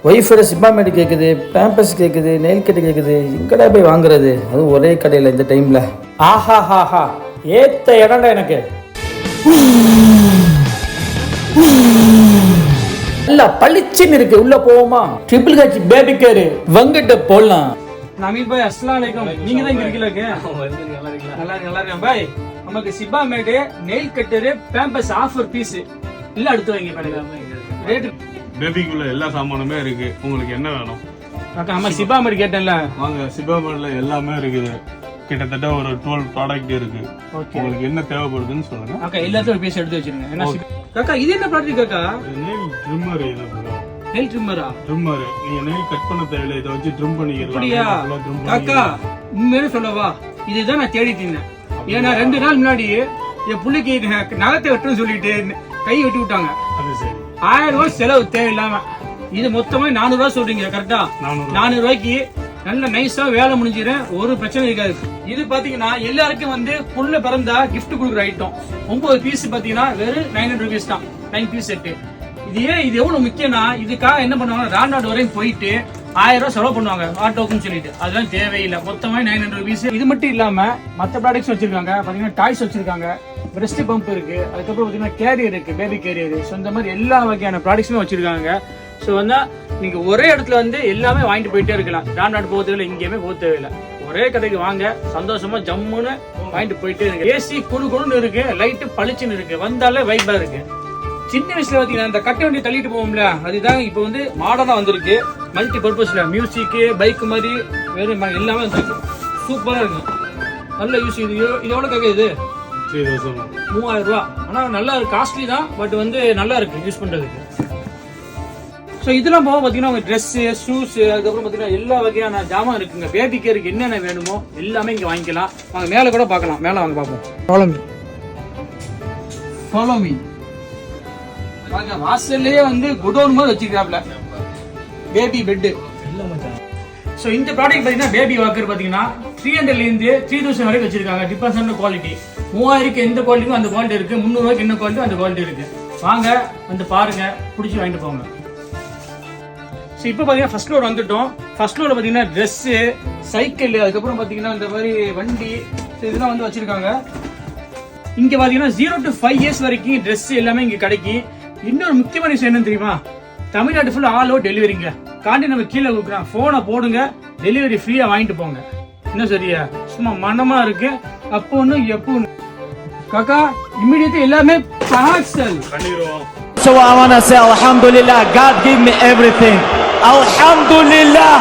ஒய்ஃபோட சிப்பாமேடு கேட்குது, பேம்பஸ் கேட்குது, நெயில் கட்டு கேட்குது. எங்கடா போய் வாங்குறது? அதுவும் ஒரே கடையில் இந்த டைமில். ஆஹா ஹாஹா, ஏத்த இடம்டா எனக்கு. இல்ல பளிச்சுன்னு இருக்கு. உள்ள போவோமா? ட்ரிபிள் ஹெச் பேபி கேர் வங்கிட்ட போடலாம். நமீர் பாய் அஸ்ஸலாமு அலைக்கும். நீங்க தான் இங்க இருக்கீங்க. நல்லா இருக்கேன் பாய். நமக்கு சிப்பாமேடு, நெயில் கட்டரு, பேம்பஸ் ஆஃபர் பீஸ் இல்ல எடுத்து வைங்க கடையில. ரேட் பேபிக்குள்ள எல்லா சாமானுமே இருக்கு. உங்களுக்கு என்ன வேணும்? அக்கா நம்ம சிப்பாமேடு கேட்டேன்ல. வாங்க, சிப்பாமேட்ல எல்லாமே இருக்குது. கிட்டத்தட்ட ஒரு 12 ப்ராடக்ட் இருக்கு. உங்களுக்கு என்ன தேவைப்படுதுன்னு சொல்லுங்க. அக்கா எல்லாத்தையும் ஒரு பீஸ் எடுத்து வச்சிருங்க. என்ன அக்கா இது என்ன ப்ராடக்ட் அக்கா? Nail trimmer. இது நெயில் ட்ரிம்மரா? ட்ரிம்மர். நீங்க நெயில் கட் பண்ண தேவையில்லை, இதை வச்சு ட்ரிம் பண்ணிக்கலாம். அப்படியா அக்கா? உண்மையிலே சொல்லவா, இதுதான் நான் தேடிட்டு இருந்தேன். ஏன்னா 2 நாள் முன்னாடி என் பிள்ளைக்கு நகத்தை வெட்டுன்னு சொல்லிட்டு கை வெட்டி விட்டாங்க. அது சரி. 1000 ரூபாய் செலவு தேவையில்லாம. இது மொத்தமா 400 ரூபாய் சொல்றீங்க கரெக்டா? 400 ரூபாய்க்கு நல்ல நைஸா வேலை முடிஞ்சிடும். ஒரு பிரச்சனை இருக்காது. இது பாத்தீங்கன்னா எல்லாருக்கும் வந்து புள்ள பிறந்தா கிஃப்ட் கொடுக்குற ஐட்டம். 9 பீஸ் பாத்தீங்கன்னா வெறும் 900 rupees தான். 9 பீஸ் செட்டு. இது ஏன் இது எவ்வளவு முக்கியம்னா, இதுக்காக என்ன பண்ணுவாங்க, ராம்நாடு வரையும் போயிட்டு 1000 ரூபாய் செலவு பண்ணுவாங்க ஆட்டோக்குன்னு சொல்லிட்டு. அதெல்லாம் தேவையில்லை. மொத்தமா 900 rupees. இது மட்டும் இல்லாம மத்த ப்ராடக்ட்ஸ் வச்சிருக்காங்க. பாத்தீங்கன்னா டாய்ஸ் வச்சிருக்காங்க, பிரஸ்ட் பம்ப் இருக்கு, அதுக்கப்புறம் பாத்தீங்கன்னா கேரியர் இருக்கு, பேபி கேரியர். ஸோ இந்த மாதிரி எல்லா வகையான ப்ராடக்ட்ஸுமே வச்சிருக்காங்க. ஸோ வந்து நீங்க ஒரே இடத்துல வந்து எல்லாமே வாங்கிட்டு போயிட்டே இருக்கலாம். ராம்நாடு போக தேவையில்லை, இங்கேயுமே போக தேவையில்லை. ஒரே கடைக்கு வாங்க, சந்தோஷமா ஜம்முன்னு வாங்கிட்டு போயிட்டே இருக்கு. ஏசி குழுன்னு இருக்கு, லைட்டு பளிச்சுன்னு இருக்கு, வந்தாலே வைப்பா இருக்கு. சின்ன வயசுல பாத்தீங்கன்னா இந்த கட்டை வண்டி தள்ளிட்டு போவோம்ல, அதுதான் இப்போ வந்து மாடர்னா வந்திருக்கு. மல்டி பர்பஸ்ல மியூசிக், பைக் மாதிரி வேறு எல்லாமே வந்துருக்கு. சூப்பரா இருக்கு, நல்ல யூஸ். இது எவ்வளவு கேட்க? இது 3000 ரூபா. ஆனா நல்லா இருக்கு, காஸ்ட்லி தான், பட் வந்து நல்லா இருக்கு யூஸ் பண்றதுக்கு. ஸோ இதெல்லாம் போக பார்த்தீங்கன்னா உங்க ட்ரெஸ், ஷூஸ், அதுக்கப்புறம் பார்த்தீங்கன்னா எல்லா வகையான ஜாமான் இருக்குங்க. பேபி கேருக்கு என்னென்ன வேணுமோ எல்லாமே இங்கே வாங்கிக்கலாம். வாங்க மேலே கூட பார்க்கலாம். மேலே வாங்க பார்ப்போம். Follow me. வாங்க, வாசல்லையே வந்து குடோன் மாதிரி வச்சிருக்காப்ல. Baby bed. ஸோ இந்த ப்ராடக்ட் பார்த்தீங்கன்னா பேபி வாக்கர் பார்த்தீங்கன்னா 300 இருந்து 3000 வரைக்கும் வச்சிருக்காங்க. Depends on quality. 3000க்கு எந்த குவாலிட்டிக்கும் அந்த குவாலிட்டி இருக்கு. 300 ரூபாய்க்கு என்ன குவாலிட்டி அந்த குவாலிட்டி இருக்கு. வாங்க வந்து பாருங்க, பிடிச்சி வாங்கிட்டு போங்க. ஸோ இப்போ பார்த்தீங்கன்னா ஃபர்ஸ்ட் ஃப்ளோர் வந்துட்டோம். ஃபர்ஸ்ட் ஃப்ளோரில் பார்த்தீங்கன்னா ட்ரெஸ்ஸு, சைக்கிள், அதுக்கப்புறம் பார்த்தீங்கன்னா இந்த மாதிரி வண்டி, ஸோ இதெல்லாம் வந்து வச்சிருக்காங்க. இங்கே பார்த்தீங்கன்னா 0 to 5 years வரைக்கும் ட்ரெஸ் எல்லாமே இங்கே கிடைக்கும். இன்னொரு முக்கியமான விஷயம் என்னன்னு தெரியுமா? தமிழ்நாடு ஃபுல்லாக ஆல் ஓவர் டெலிவரிங்க. காண்டி நம்ம கீழே கொடுக்குறோம், ஃபோனை போடுங்க, டெலிவரி ஃப்ரீயாக வாங்கிட்டு போங்க. என்ன சரியா? சும்மா மனமாக இருக்கு. அப்போ ஒன்று எப்போ காக்கா இம்மிடியேட் எல்லாமே பார்சல் பண்ணிடுவோம். So I want to say Alhamdulillah, God gave me everything. Alhamdulillah.